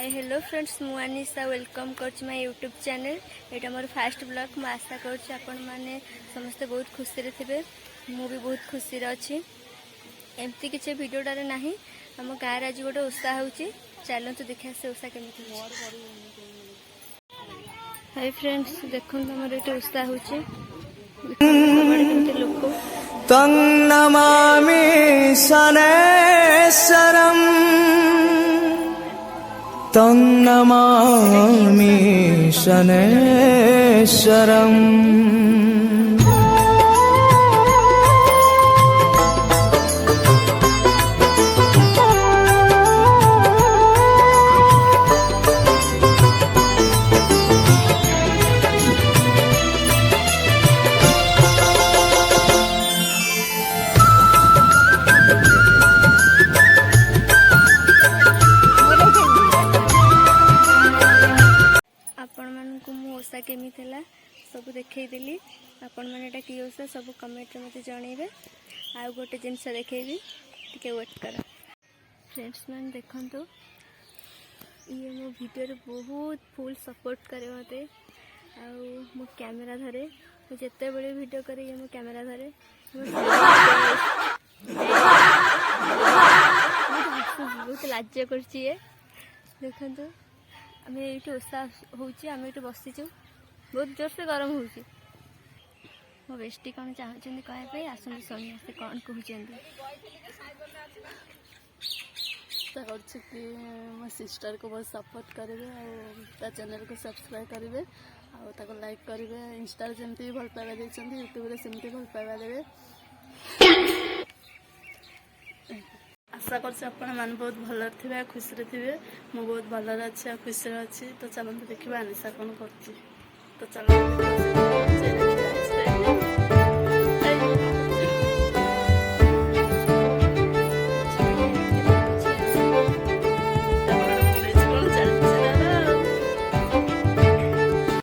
Hi hello friends मु Anisha welcome कर my YouTube channel. यहाँ मोर फास्ट ब्लॉग मु आशा करुँच आपण मैंने समस्ते बहुत खुशी रे थे। मु भी बहुत खुशी अच्छी। एमती किसी भिडटारे ना आम गाँव आज गोटे ओषा हो चलतु देखा से ओषा केमी। हाय फ्रेंड्स देखो आम ये ओषा हो लोक तं नमामि शनैश्वरम् तं नमामि शनैश्वरम्। ओषा केमी सब देखी आपण मैंने कि ओषा सब कमेंट मत जनइबे। आउ गोटे जिनस देखी टे वेट कर फ्रेंड्स मैंने देखु ये मो वीडियो बहुत फुल सपोर्ट करे मत मो कैमेरा धरे जिते बड़े वीडियो करे ये मो कैमेरा धरे बहुत लाज कर देखु आम ये ओषा होमें ये बसीचु बहुत जोर से गरम हो मो बेस्टी कौन चाहते कहते आसते शुणी से कौन कहते कि मो सिस्टर को बहुत सपोर्ट करेंगे और चैनल को सब्सक्राइब करेंगे और लाइक करेंगे। इंस्टा जमी भल पाइबा देते यूट्यूब सेमती भल पाइबा देवे। आशा कर बहुत भल थे खुशी थे मु बहुत भल अच्छी खुशी अच्छी। तो चलते देखा अनिशा कौन कर। तो चलो